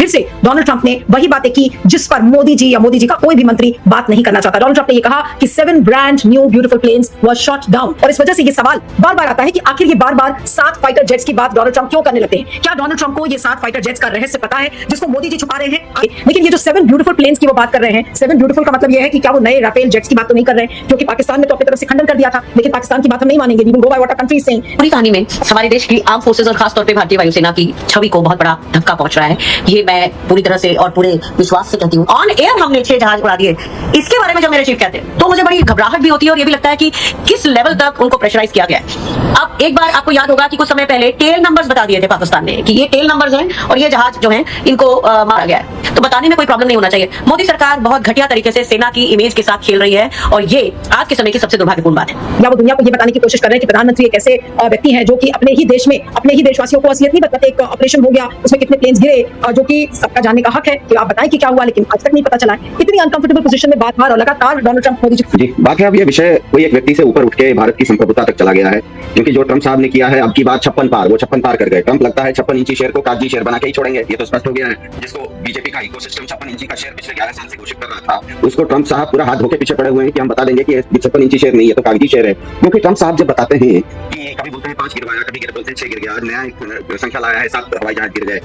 फिर से Donald Trump ने वही बातें की जिस पर मोदी जी या मोदी जी का कोई भी मंत्री बात नहीं करना चाहता। डोनाल्ड ट्रंप ने ये कहा कि 7 ब्रांड न्यू ब्यूटीफुल प्लेन्स वर शॉट डाउन, और इस वजह से ये सवाल बार बार आता है कि आखिर ये बार बार 7 फाइटर जेट्स की बात डोनाल्ड ट्रंप क्यों करने लगते हैं। क्या डोनाल्ड ट्रंप को ये 7 फाइटर जेट्स का रहस्य पता है जिसको मोदी जी छुपा रहे हैं? लेकिन ये जो 7 ब्यूटीफुल प्लेन्स की वो बात कर रहे हैं, 7 ब्यूटीफुल का मतलब ये है कि क्या वो नए राफेल जेट्स की बात तो नहीं कर रहे हैं, क्योंकि पाकिस्तान ने तो अपनी तरफ से खंडन कर दिया था, लेकिन पाकिस्तान की बात हम नहीं मानेंगे। We will go by what a country is saying. पूरी कहानी में हमारे देश की आर्म फोर्सेस और खास तौर पे भारतीय वायुसेना की छवि को बहुत बड़ा धक्का पहुंच रहा है। ये मैं पूरी तरह से और पूरे विश्वास से कहती हूँ। ऑन एयर हमने 6 जहाज उड़ा दिए। इसके बारे में जब मेरे चीफ कहते हैं तो मुझे बड़ी घबराहट भी होती है और ये भी लगता है कि किस लेवल तक उनको प्रेशराइज किया गया है। अब एक बार आपको याद होगा कि कुछ समय पहले टेल नंबर्स बता दिए थे पाकिस्तान ने कि ये टेल नंबर्स हैं और ये जहाज जो हैं इनको मारा गया है, तो बताने में कोई प्रॉब्लम नहीं होना चाहिए। मोदी सरकार बहुत घटिया तरीके से सेना की इमेज के साथ खेल रही है और ये आज के समय की सबसे दुर्भाग्यपूर्ण बात है। या वो दुनिया को ये बताने की कोशिश कर रहे हैं कि प्रधानमंत्री एक ऐसे व्यक्ति हैं जो कि अपने ही देश में अपने ही देशवासियों को असलियत नहीं बताते। एक ऑपरेशन हो गया, उसमें कितने प्लेन्स गिरे, जो कि सबका जानने का हक है कि आप बताएं कि क्या हुआ, लेकिन आज तक नहीं पता चला है। इतनी अनकंफर्टेबल पोजीशन में बात और लगातार डोनाल्ड ट्रंप मोदी जी बात है। अब ये विषय कोई एक व्यक्ति से ऊपर उठ के भारत की संप्रभुता तक चला गया है, क्योंकि जो ट्रंप साहब ने किया है अब की बात 56 पार, वो 56 पार कर गए। ट्रंप लगता है 56 इंची शेयर को कागजी शेयर बना के ही छोड़ेंगे, ये तो स्पष्ट हो गया है। जिसको बीजेपी का इकोसिस्टम 56 इंची का शेयर पिछले 11 साल से घोषित कर रहा था, उसको ट्रंप साहब पूरा हाथ धोके पीछे पड़े हुए हैं कि हम बता देंगे कि 56 इंची शेयर नहीं है तो कागजी शेयर है। क्योंकि ट्रंप साहब जब बताते हैं कि कभी बोलते हैं 5 गिरवाया, कभी बोलते हैं 6 गिर गया, नया एक संख्या लाया है 7 हवाई जहाज गिर गए।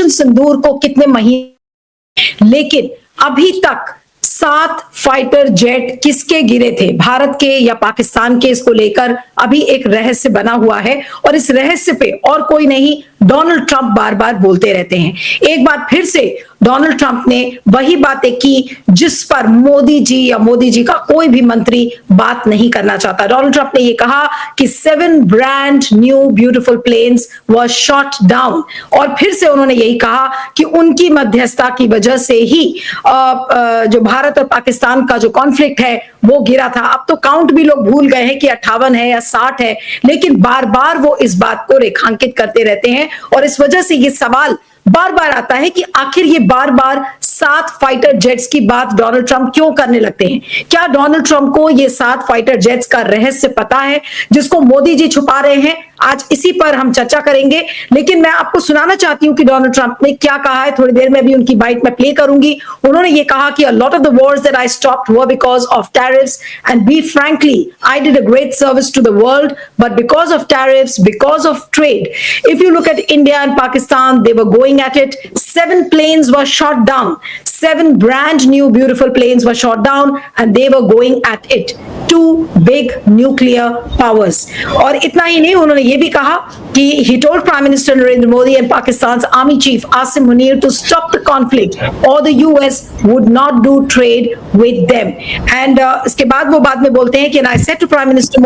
सिंदूर को कितने महीने, लेकिन अभी तक 7 फाइटर जेट किसके गिरे थे, भारत के या पाकिस्तान के, इसको लेकर अभी एक रहस्य बना हुआ है। और इस रहस्य पे और कोई नहीं, डोनाल्ड ट्रंप बार बार बोलते रहते हैं। एक बार फिर से डोनाल्ड ट्रंप ने वही बातें की जिस पर मोदी जी या मोदी जी का कोई भी मंत्री बात नहीं करना चाहता। डोनाल्ड ट्रंप ने यह कहा कि 7 ब्रांड न्यू ब्यूटीफुल प्लेन्स वर शॉट डाउन, और फिर से उन्होंने यही कहा कि उनकी मध्यस्थता की वजह से ही जो भारत और पाकिस्तान का जो कॉन्फ्लिक्ट है वो गिरा था। अब तो काउंट भी लोग भूल गए हैं कि 58 है या 60 है, लेकिन बार बार वो इस बात को रेखांकित करते रहते हैं और इस वजह से ये सवाल बार बार आता है कि आखिर ये बार बार 7 फाइटर जेट्स की बात डोनाल्ड ट्रंप क्यों करने लगते हैं। क्या डोनाल्ड ट्रंप को ये 7 फाइटर जेट्स का रहस्य पता है जिसको मोदी जी छुपा रहे हैं? आज इसी पर हम चर्चा करेंगे, लेकिन मैं आपको सुनाना चाहती हूं कि डोनाल्ड ट्रंप ने क्या कहा है। थोड़ी देर में भी उनकी बाइट में प्ले करूंगी। उन्होंने ये कहा कि a lot of the wars that I stopped were because of tariffs, and be frankly, I did a great service to the world, but because of tariffs, because of trade. If you look at India and Pakistan, they were going at it. 7 planes were shot down. 7 brand new beautiful planes were shot down, and they were going at it. 2 big nuclear powers. और इतना ही नहीं, उन्होंने ये भी कहा कि he told Prime Minister Narendra Modi and Pakistan's Army Chief Asim Munir to stop the conflict or the US would not do trade with them. And इसके बाद वो बाद में बोलते हैं कि and I said to Prime Minister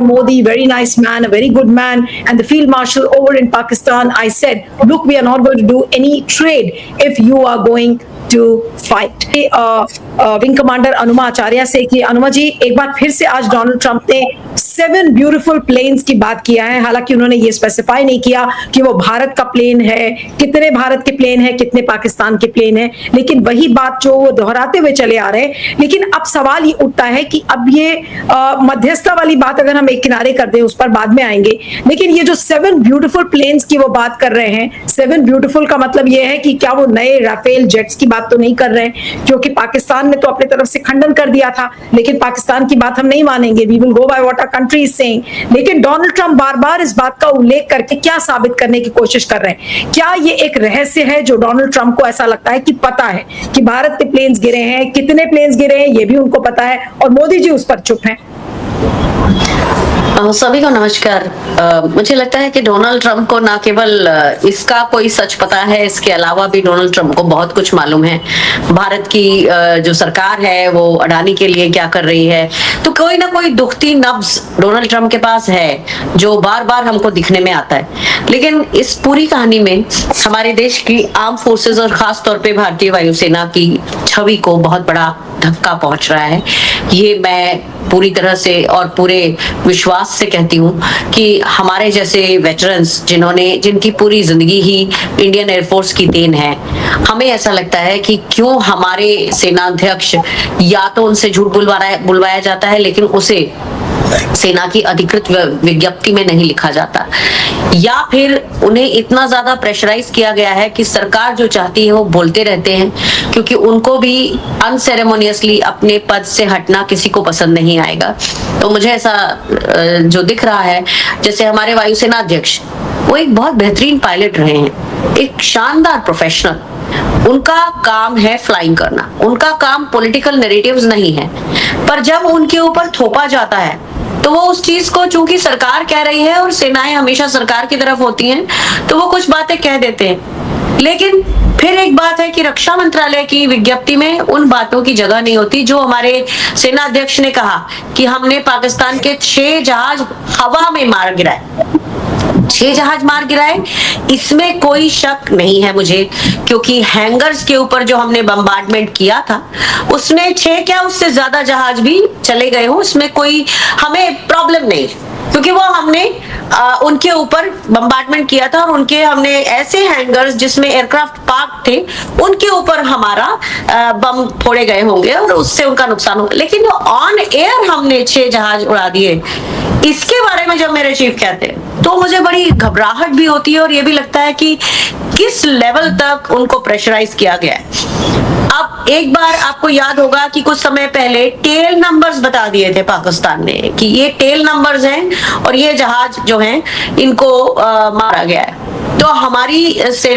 Modi, very nice man, a very good man, and the Field Marshal over in Pakistan, I said, look, we are not going to do any trade if you are going to fight. Wing commander Anuma Acharya से कि अनुमा जी, एक बार फिर से आज Donald Trump ने 7 beautiful planes की बात किया है। हालांकि उन्होंने ये स्पेसिफाई नहीं किया कि वो भारत का प्लेन है, कितने भारत के प्लेन है, कितने पाकिस्तान के प्लेन है, लेकिन वही बात जो वो दोहराते हुए चले आ रहे हैं। लेकिन अब सवाल ये उठता है कि अब ये मध्यस्थता वाली बात अगर हम एक किनारे कर दें, उस पर बाद में आएंगे, लेकिन ये जो 7 ब्यूटीफुल प्लेन्स की वो बात कर रहे हैं, 7 ब्यूटीफुल का मतलब ये है कि क्या वो नए राफेल जेट्स की बात तो नहीं कर रहे हैं, क्योंकि पाकिस्तान ने तो अपनी तरफ से खंडन कर दिया था, लेकिन पाकिस्तान की बात हम नहीं मानेंगे। We will go by what a country is saying. लेकिन डोनाल्ड ट्रंप बार बार इस बात का उल्लेख करके क्या साबित करने की कोशिश कर रहे हैं? क्या ये एक रहस्य है जो डोनाल्ड ट्रंप को ऐसा लगता है कि पता है कि भारत के प्लेन्स गिरे हैं, कितने प्लेन्स गिरे हैं ये भी उनको पता है, और मोदी जी उस पर चुप हैं? सभी को नमस्कार। मुझे लगता है कि डोनाल्ड ट्रंप को ना केवल इसका कोई सच पता है, इसके अलावा भी डोनाल्ड ट्रंप को बहुत कुछ मालूम है। भारत की जो सरकार है वो अडानी के लिए क्या कर रही है, तो कोई ना कोई दुखती नब्ज डोनाल्ड ट्रंप के पास है जो बार बार हमको दिखने में आता है। लेकिन इस पूरी कहानी में हमारे देश की आर्म फोर्सेस और खास तौर पे भारतीय वायुसेना की छवि को बहुत बड़ा धक्का पहुंच रहा है। ये मैं पूरी तरह से और पूरे विश्वास से कहती हूँ कि हमारे जैसे वेटरन्स जिनकी पूरी जिंदगी ही इंडियन एयरफोर्स की देन है, हमें ऐसा लगता है कि क्यों हमारे सेनाध्यक्ष या तो उनसे झूठ बुलवाया जाता है, लेकिन उसे सेना की अधिकृत विज्ञप्ति में नहीं लिखा जाता, या फिर उन्हें इतना ज्यादा प्रेशराइज किया गया है कि सरकार जो चाहती है वो बोलते रहते हैं, क्योंकि उनको भी अनसेरेमोनियसली अपने पद से हटना किसी को पसंद नहीं आएगा। तो मुझे ऐसा जो दिख रहा है, जैसे हमारे वायुसेना अध्यक्ष, वो एक बहुत बेहतरीन पायलट रहे हैं, एक शानदार प्रोफेशनल, उनका काम है फ्लाइंग करना, उनका काम पॉलिटिकल नैरेटिव्स नहीं है, पर जब उनके ऊपर थोपा जाता है तो वो उस चीज को, चूंकि सरकार कह रही है और सेनाएं हमेशा सरकार की तरफ होती हैं, तो वो कुछ बातें कह देते हैं। लेकिन फिर एक बात है कि रक्षा मंत्रालय की विज्ञप्ति में उन बातों की जगह नहीं होती जो हमारे सेना अध्यक्ष ने कहा कि हमने पाकिस्तान के 6 जहाज हवा में मार गिराए। 6 जहाज मार गिराए, इसमें कोई शक नहीं है मुझे, क्योंकि हैंगर्स के ऊपर जो हमने बम्बार्डमेंट किया था उसमें 6 क्या उससे ज्यादा जहाज भी चले गए हो, उसमें कोई हमें प्रॉब्लम नहीं, क्योंकि वो हमने उनके ऊपर बम्बार्डमेंट किया था और उनके हमने ऐसे हैंगर्स जिसमें एयरक्राफ्ट पार्क थे उनके ऊपर हमारा बम फोड़े गए होंगे और उससे उनका नुकसान होगा। लेकिन ऑन एयर हमने 6 जहाज उड़ा दिए, इसके बारे में जब मेरे चीफ कहते हैं तो मुझे बड़ी घबराहट भी होती है और ये भी लगता है कि किस लेवल तक उनको प्रेशराइज किया गया है। अब एक बार आपको याद होगा कि कुछ समय पहले टेल नंबर्स बता दिए थे पाकिस्तान ने कि ये टेल नंबर्स हैं और ये जहाज जो हैं इनको मारा गया है। तो हमारी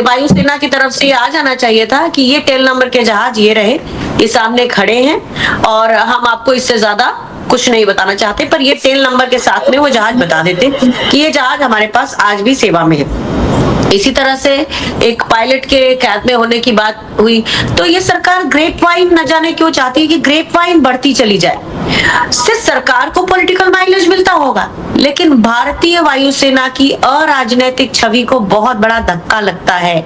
वायुसेना की तरफ से आ जाना चाहिए था कि ये टेल नंबर के जहाज ये रहे, ये सामने खड़े हैं और हम आपको इससे ज्यादा कुछ नहीं बताना चाहते, पर ये टेल नंबर के साथ में वो जहाज बता देते कि ये जहाज हमारे पास आज भी सेवा में है। इसी तरह से एक पायलट के कैद में होने की बात हुई, तो ये सरकार ग्रेप वाइन न जाने क्यों चाहती है कि ग्रेप वाइन बढ़ती चली जाए। सिर्फ सरकार को पॉलिटिकल माइलेज मिलता होगा, लेकिन भारतीय वायुसेना की अराजनैतिक छवि को बहुत बड़ा धक्का लगता है।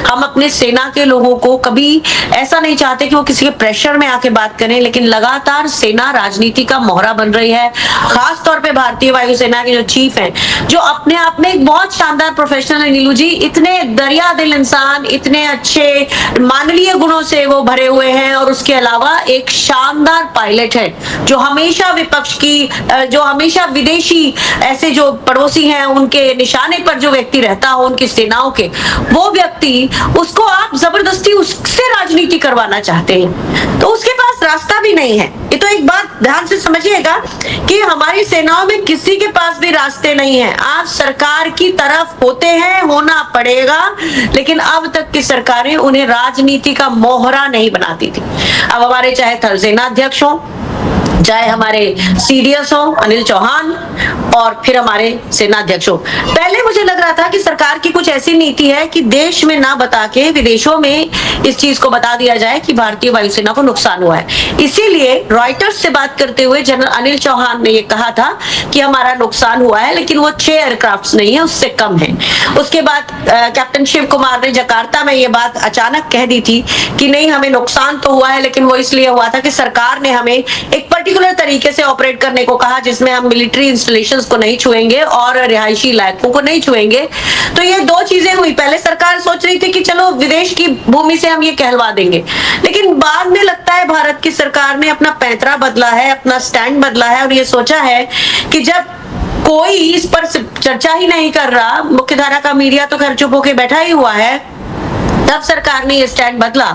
हम अपने सेना के लोगों को कभी ऐसा नहीं चाहते कि वो किसी के प्रेशर में आके बात करें, लेकिन लगातार सेना राजनीति का मोहरा बन रही है। खास तौर पे भारतीय वायुसेना के जो चीफ हैं, जो अपने आप में एक बहुत शानदार प्रोफेशनल है, नीलू जी, इतने दरिया दिल इंसान, इतने अच्छे मानवीय गुणों से वो भरे हुए हैं और उसके अलावा एक शानदार पायलट है जो हमेशा विपक्ष की, जो हमेशा विदेशी ऐसे जो पड़ोसी हैं उनके निशाने पर जो व्यक्ति रहता हो उनकी सेनाओं के, वो व्यक्ति, उसको आप जबरदस्ती उससे राजनीति करवाना चाहते हैं, तो उसके पास रास्ता भी नहीं है। ये तो एक बात ध्यान से समझिएगा कि हमारी सेनाओं में किसी के पास भी रास्ते नहीं है। आप सरकार की तरफ होते हैं, होना पड़ेगा, लेकिन अब तक की सरकारें उन्हें राजनीति का मोहरा नहीं बनाती थी। अब हमारे चाहे थल सेना अध्यक्ष हो, चाहे हमारे सीडीएस हो अनिल चौहान, और फिर हमारे सेनाध्यक्ष हो, पहले मुझे लग रहा था कि सरकार की कुछ ऐसी नीति है कि देश में ना बता के विदेशों में इस चीज को बता दिया जाए कि भारतीय वायुसेना को नुकसान हुआ है। इसीलिए रॉयटर्स से बात करते हुए जनरल अनिल चौहान ने ये कहा था कि हमारा नुकसान हुआ है, लेकिन वो 6 एयरक्राफ्ट नहीं है, उससे कम है। उसके बाद कैप्टन शिव कुमार ने जकार्ता में ये बात अचानक कह दी थी कि नहीं, हमें नुकसान तो हुआ है, लेकिन वो इसलिए हुआ था कि सरकार ने हमें एक पर्टिकुलर तरीके से ऑपरेट करने को कहा जिसमें हम मिलिट्री इंस्टॉलेशंस को नहीं छुएंगे और रिहायशी इलाकों को नहीं छुएंगे। तो ये 2 चीजें हुई। पहले सरकार सोच रही थी कि चलो विदेश की भूमि से हम ये कहलवा देंगे, लेकिन बाद में लगता है भारत की सरकार ने अपना पैंतरा बदला है, अपना स्टैंड बदला है और ये सोचा है कि जब कोई इस पर चर्चा ही नहीं कर रहा, मुख्यधारा का मीडिया तो खैर चुप होके बैठा ही हुआ है, तब सरकार ने ये स्टैंड बदला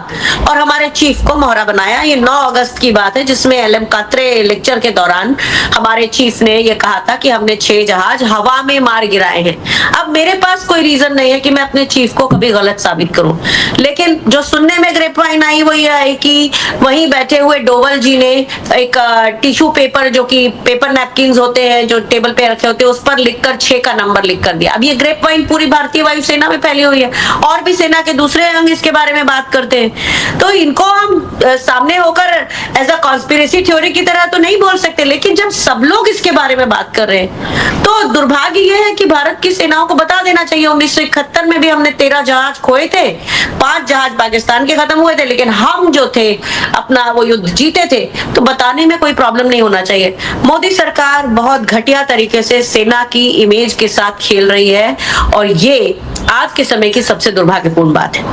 और हमारे चीफ को मोहरा बनाया। ये 9 अगस्त की बात है जिसमें एलएम कात्रे लेक्चर के दौरान हमारे चीफ ने ये कहा था कि हमने 6 जहाज हवा में मार गिराए हैं। अब मेरे पास कोई रीजन नहीं है कि मैं अपने चीफ को कभी गलत साबित करूं, लेकिन जो सुनने में ग्रेपवाइन आई वो ये है कि वहीं बैठे हुए डोवल जी ने एक टिश्यू पेपर, जो कि पेपर नैपकिन होते हैं जो टेबल पे रखे होते हैं, उस पर लिखकर 6 का नंबर लिख कर दिया। अब ये ग्रेपवाइन पूरी भारतीय वायुसेना में फैली हुई है और भी सेना के दूसरे अंग इसके बारे में बात करते हैं। तो इनको हम सामने होकर एज अ कॉन्स्पिरेसी थ्योरी की तरह तो नहीं बोल सकते, लेकिन जब सब लोग इसके बारे में बात कर रहे हैं तो दुर्भाग्य यह है कि भारत की सेनाओं को बता देना चाहिए। 1971 में भी हमने 13 जहाज खोए थे, 5 जहाज पाकिस्तान के खत्म हुए थे, लेकिन हम जो थे अपना वो युद्ध जीते थे, तो बताने में कोई प्रॉब्लम नहीं होना चाहिए। मोदी सरकार बहुत घटिया तरीके से सेना की इमेज के साथ खेल रही है और ये आज के समय की सबसे दुर्भाग्यपूर्ण बात है।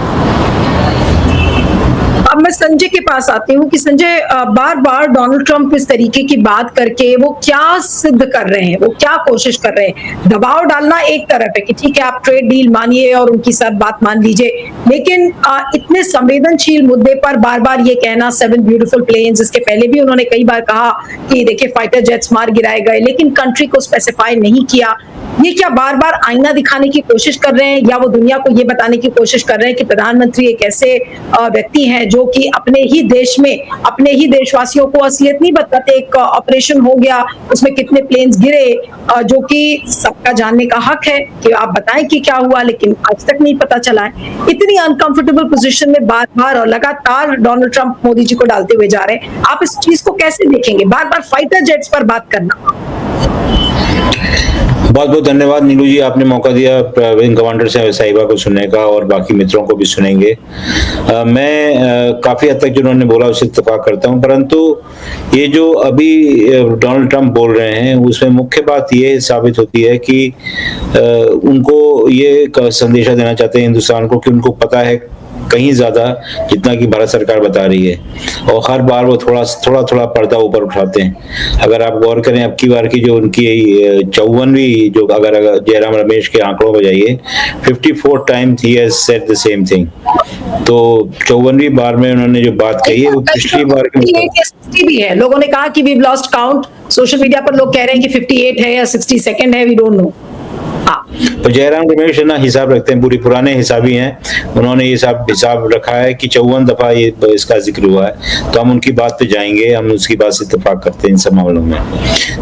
अब मैं संजय के पास आती हूँ कि संजय, बार बार डोनाल्ड ट्रंप इस तरीके की बात करके वो क्या सिद्ध कर रहे हैं, वो क्या कोशिश कर रहे हैं? दबाव डालना एक तरफ है कि ठीक है आप ट्रेड डील मानिए और उनकी सब बात मान लीजिए, लेकिन इतने संवेदनशील मुद्दे पर बार बार ये कहना 7 ब्यूटीफुल प्लेन्स, इसके पहले भी उन्होंने कई बार कहा कि देखिए फाइटर जेट्स मार गिराए गए, लेकिन कंट्री को स्पेसिफाई नहीं किया। ये क्या बार बार आईना दिखाने की कोशिश कर रहे हैं, या वो दुनिया को ये बताने की कोशिश कर रहे हैं कि प्रधानमंत्री एक ऐसे व्यक्ति हैं जो कि अपने ही देश में अपने ही देशवासियों को असलियत नहीं बताते? एक ऑपरेशन हो गया, उसमें कितने प्लेन्स गिरे, जो कि सबका जानने का हक है कि आप बताएं कि क्या हुआ, लेकिन आज तक नहीं पता चला है। इतनी अनकंफर्टेबल पोजीशन में बार बार और लगातार डोनाल्ड ट्रंप मोदी जी को डालते हुए जा रहे हैं। आप इस चीज को कैसे देखेंगे, बार बार फाइटर जेट्स पर बात करना? बहुत बहुत धन्यवाद नीलू जी, आपने मौका दिया विंग कमांडर से साहिबा को सुनने का, और बाकी मित्रों को भी सुनेंगे। मैं काफी हद तक जो उन्होंने बोला उससे इत्तेफाक करता हूं, परंतु ये जो अभी डोनाल्ड ट्रंप बोल रहे हैं उसमें मुख्य बात ये साबित होती है कि उनको ये संदेशा देना चाहते हैं हिंदुस्तान को कि उनको पता है कहीं ज्यादा जितना कि भारत सरकार बता रही है, और हर बार वो थोड़ा पर्दा ऊपर उठाते हैं। अगर आप गौर करें अब की बार की जो उनकी 54वीं, जो अगर जयराम रमेश के आंकड़ों में जाइए, 54 times he has said the same thing. तो 54वीं बार में उन्होंने जो बात कही है वो पिछली बार की भी है। लोगों ने कहा कि we lost count, social media पर लोग कह रहे हैं कि 58 है या 62nd है, वी डोंट नो। तो जयराम रमेश ना हिसाब रखते हैं, पूरी पुराने हिसाबी हैं, उन्होंने ये हिसाब रखा है कि 54 दफा ये इसका जिक्र हुआ है। तो हम उनकी बात पे जाएंगे, हम उसकी बात से इत्तेफाक करते हैं इन सब मामलों में।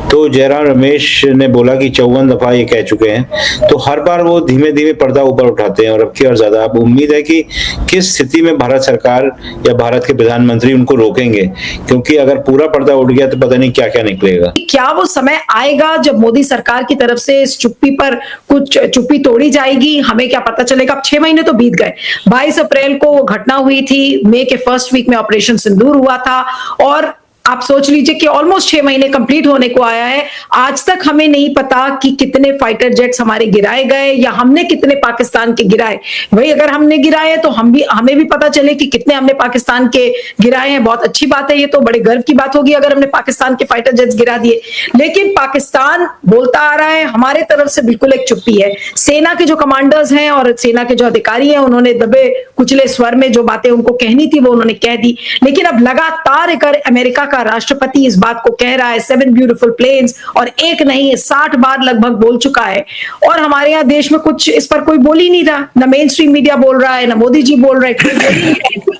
तो जयराम रमेश ने बोला कि 54 दफा ये कह चुके हैं, तो हर बार वो धीमे धीमे पर्दा ऊपर उठाते हैं, और अब की और ज्यादा अब उम्मीद है कि किस स्थिति में भारत सरकार या भारत के प्रधानमंत्री उनको रोकेंगे, क्योंकि अगर पूरा पर्दा उठ गया तो पता नहीं क्या क्या निकलेगा। क्या वो समय आएगा जब मोदी सरकार की तरफ से इस चुप्पी पर कुछ चुप्पी तोड़ी जाएगी? हमें क्या पता चलेगा? अब 6 महीने तो बीत गए। 22 अप्रैल को वो घटना हुई थी, मई के फर्स्ट वीक में ऑपरेशन सिंदूर हुआ था, और आप सोच लीजिए कि ऑलमोस्ट 6 महीने कंप्लीट होने को आया है। आज तक हमें नहीं पता कि कितने फाइटर जेट्स हमारे गिराए गए या हमने कितने पाकिस्तान के गिराए। वही अगर हमने गिराए तो हमें भी पता चले कि कितने हमने पाकिस्तान के गिराए हैं। बहुत अच्छी बात है, ये तो बड़े गर्व की बात होगी अगर हमने पाकिस्तान के फाइटर जेट्स गिरा दिए। लेकिन पाकिस्तान बोलता आ रहा है, हमारे तरफ से बिल्कुल एक चुप्पी है। सेना के जो कमांडर्स हैं और सेना के जो अधिकारी हैं, उन्होंने दबे कुचले स्वर में जो बातें उनको कहनी थी वो उन्होंने कह दी। लेकिन अब लगातार एक अमेरिका का राष्ट्रपति इस बात को कह रहा है, 7 ब्यूटीफुल प्लेन्स, और एक नहीं 60 बार लगभग बोल चुका है, और हमारे यहाँ देश में कुछ इस पर कोई बोल ही नहीं रहा। ना मेन स्ट्रीम मीडिया बोल रहा है, ना मोदी जी बोल रहे हैं।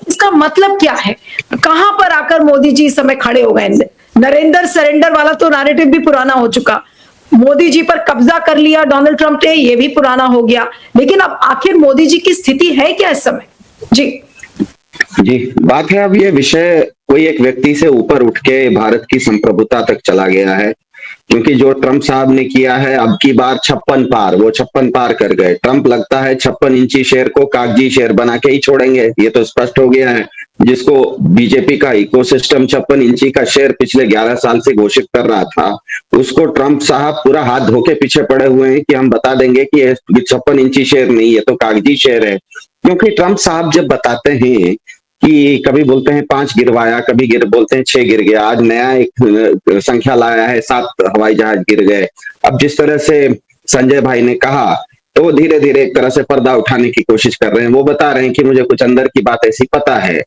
इसका मतलब क्या है? कहां पर आकर मोदी जी इस समय खड़े हो गए? नरेंद्र सरेंडर वाला तो नैरेटिव भी पुराना हो चुका। मोदी जी पर कब्जा कर लिया डोनाल्ड ट्रंप ने, ये भी पुराना हो गया। लेकिन अब आखिर मोदी जी की स्थिति है क्या इस समय? जी, बात है अब ये विषय कोई एक व्यक्ति से ऊपर उठ के भारत की संप्रभुता तक चला गया है, क्योंकि जो ट्रंप साहब ने किया है अब की बार 56 पार, वो 56 पार कर गए। ट्रंप लगता है 56 इंची शेर को कागजी शेर बना के ही छोड़ेंगे, ये तो स्पष्ट हो गया है। जिसको बीजेपी का इकोसिस्टम 56 इंची का शेर पिछले 11 साल से घोषित कर रहा था, उसको ट्रंप साहब पूरा हाथ धो के पीछे पड़े हुए हैं कि हम बता देंगे कि ये 56 इंची शेर नहीं, ये तो कागजी शेर है। क्योंकि ट्रंप साहब जब बताते हैं कि कभी बोलते हैं 5 गिरवाया, कभी बोलते हैं 6 गिर गया, आज नया एक संख्या लाया है 7 हवाई जहाज गिर गए। अब जिस तरह से संजय भाई ने कहा, तो धीरे धीरे एक तरह से पर्दा उठाने की कोशिश कर रहे हैं। वो बता रहे हैं कि मुझे कुछ अंदर की बात ऐसी पता है।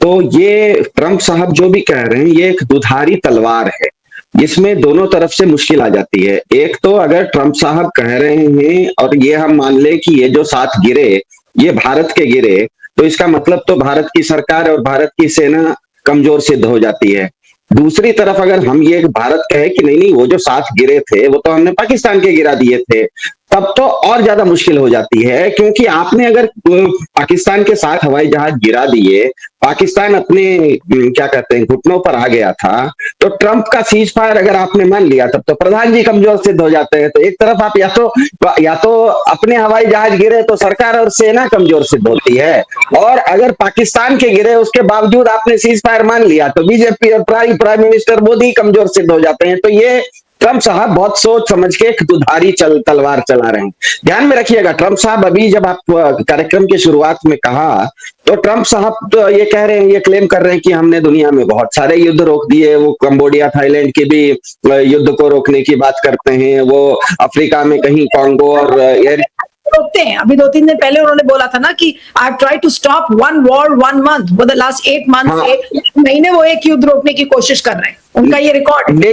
तो ये ट्रंप साहब जो भी कह रहे हैं, ये एक दुधारी तलवार है, जिसमें दोनों तरफ से मुश्किल आ जाती है। एक तो अगर ट्रंप साहब कह रहे हैं और ये हम मान ले कि ये जो 7 गिरे ये भारत के गिरे, तो इसका मतलब तो भारत की सरकार और भारत की सेना कमजोर सिद्ध हो जाती है। दूसरी तरफ अगर हम ये भारत कहे कि नहीं वो जो 7 गिरे थे वो तो हमने पाकिस्तान के गिरा दिए थे, तब तो और ज्यादा मुश्किल हो जाती है। क्योंकि आपने अगर पाकिस्तान के 7 हवाई जहाज गिरा दिए, पाकिस्तान अपने क्या कहते हैं घुटनों पर आ गया था, तो ट्रंप का सीज फायर अगर आपने मान लिया तब तो प्रधान जी कमजोर सिद्ध हो जाते हैं। तो एक तरफ आप या तो अपने हवाई जहाज गिरे तो सरकार और सेना कमजोर सिद्ध होती है, और अगर पाकिस्तान के गिरे उसके बावजूद आपने सीज फायर मान लिया तो बीजेपी और प्राइम मिनिस्टर मोदी कमजोर सिद्ध हो जाते हैं। तो ये ट्रंप साहब बहुत सोच समझ के एक दुधारी तलवार चला रहे हैं। ध्यान में रखिएगा, ट्रंप साहब अभी जब आप कार्यक्रम की शुरुआत में कहा तो ट्रंप साहब तो ये कह रहे हैं, ये क्लेम कर रहे हैं कि हमने दुनिया में बहुत सारे युद्ध रोक दिए। वो कंबोडिया थाईलैंड के भी युद्ध को रोकने की बात करते हैं। वो अफ्रीका में कहीं कांगो और रोकते हैं। अभी 2-3 दिन पहले उन्होंने बोला था ना कि I try to stop 1 war 1 month, वो द लास्ट 8 मंथ हाँ। से महीने वो एक युद्ध रोकने की कोशिश कर रहे हैं, उनका ये रिकॉर्ड।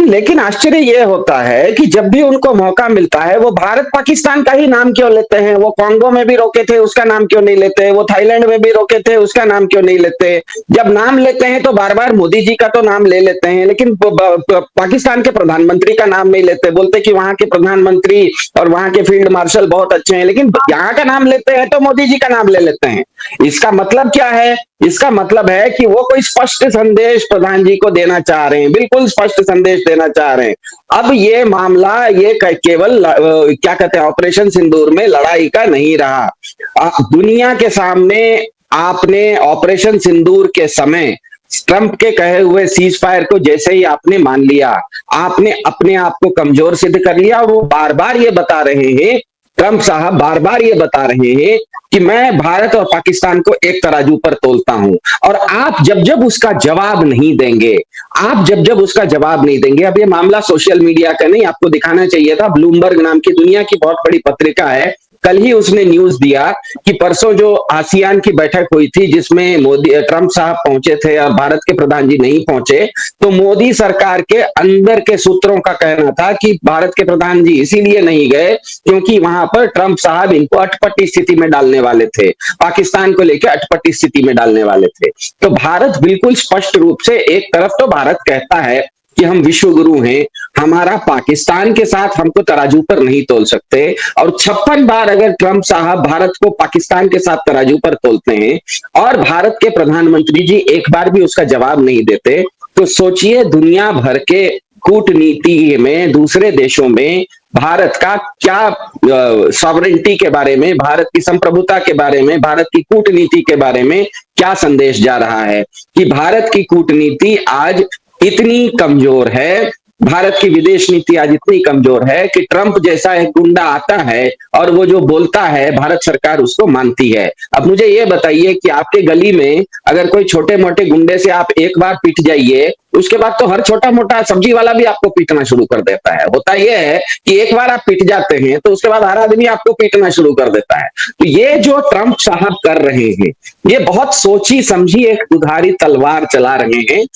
लेकिन आश्चर्य ये होता है कि जब भी उनको मौका मिलता है वो भारत पाकिस्तान का ही नाम क्यों लेते हैं। वो कांगो में भी रोके थे, उसका नाम क्यों नहीं लेते। वो थाईलैंड में भी रोके थे, उसका नाम क्यों नहीं लेते। जब नाम लेते हैं तो बार बार मोदी जी का तो नाम ले लेते हैं, लेकिन पाकिस्तान के प्रधानमंत्री का नाम नहीं लेते। बोलते कि वहां के प्रधानमंत्री और वहां के फील्ड मार्शल बहुत अच्छे हैं, लेकिन यहाँ का नाम लेते हैं तो मोदी जी का नाम ले लेते हैं। इसका मतलब क्या है? इसका मतलब है कि वो कोई स्पष्ट संदेश प्रधान जी को देना चाह रहे हैं, बिल्कुल स्पष्ट संदेश देना चाह रहे हैं। अब ये मामला ये केवल क्या कहते हैं, ऑपरेशन सिंदूर में लड़ाई का नहीं रहा। दुनिया के सामने आपने ऑपरेशन सिंदूर के समय ट्रंप के कहे हुए सीज फायर को जैसे ही आपने मान लिया, आपने अपने आप को कमजोर सिद्ध कर लिया। और वो बार बार ये बता रहे हैं, ट्रंप साहब बार बार ये बता रहे हैं कि मैं भारत और पाकिस्तान को एक तराजू पर तोलता हूं। और आप जब जब उसका जवाब नहीं देंगे, आप जब जब उसका जवाब नहीं देंगे, अब ये मामला सोशल मीडिया का नहीं, आपको दिखाना चाहिए था। ब्लूमबर्ग नाम की दुनिया की बहुत बड़ी पत्रिका है, कल ही उसने न्यूज दिया कि परसों जो आसियान की बैठक हुई थी जिसमें ट्रंप साहब पहुंचे थे और भारत के प्रधान जी नहीं पहुंचे, तो मोदी सरकार के अंदर के सूत्रों का कहना था कि भारत के प्रधान जी इसीलिए नहीं गए क्योंकि वहां पर ट्रंप साहब इनको अटपटी स्थिति में डालने वाले थे, पाकिस्तान को लेकर अटपटी स्थिति में डालने वाले थे। तो भारत बिल्कुल स्पष्ट रूप से, एक तरफ तो भारत कहता है कि हम विश्व गुरु हैं, हमारा पाकिस्तान के साथ हमको तराजू पर नहीं तोल सकते। और 56 बार अगर ट्रंप साहब भारत को पाकिस्तान के साथ तराजू पर तोलते हैं और भारत के प्रधानमंत्री जी एक बार भी उसका जवाब नहीं देते, तो सोचिए दुनिया भर के कूटनीति में, दूसरे देशों में भारत का क्या सॉवरेंटी के बारे में, भारत की संप्रभुता के बारे में, भारत की कूटनीति के बारे में क्या संदेश जा रहा है कि भारत की कूटनीति आज इतनी कमजोर है, भारत की विदेश नीति आज इतनी कमजोर है कि ट्रंप जैसा एक गुंडा आता है और वो जो बोलता है भारत सरकार उसको मानती है। अब मुझे ये बताइए कि आपके गली में अगर कोई छोटे मोटे गुंडे से आप एक बार पिट जाइए, उसके बाद तो हर छोटा मोटा सब्जी वाला भी आपको पीटना शुरू कर देता है। होता यह है कि एक बार आप पिट जाते हैं तो उसके बाद हर आदमी आपको पीटना शुरू कर देता है। तो ये जो ट्रंप साहब कर रहे हैं, ये बहुत सोची समझी एक दुधारी तलवार चला रहे हैं